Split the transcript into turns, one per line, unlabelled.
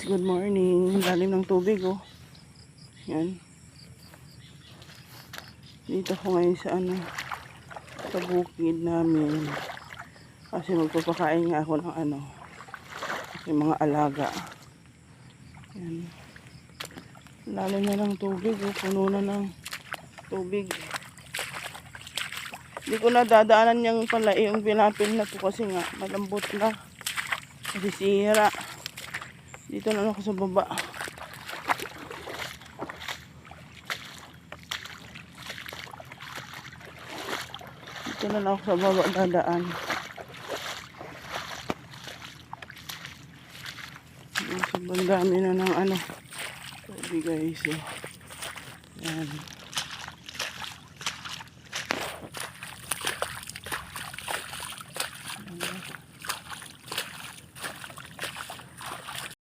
Good morning. Lalim ng tubig oh. Yan. Dito ko ngayon sa sa bukid namin. Kasi magpapakain nga ako ng yung mga alaga. Yan. Lalim na ng tubig oh. Puno na ng tubig. Hindi ko na dadaanan yung pala yung pinapil na to kasi nga malambot na. Kasi sira. Dito na ako sa baba. Dito na ako sa baba dadaan. Sobrang dami na ng tubig guys. Yan.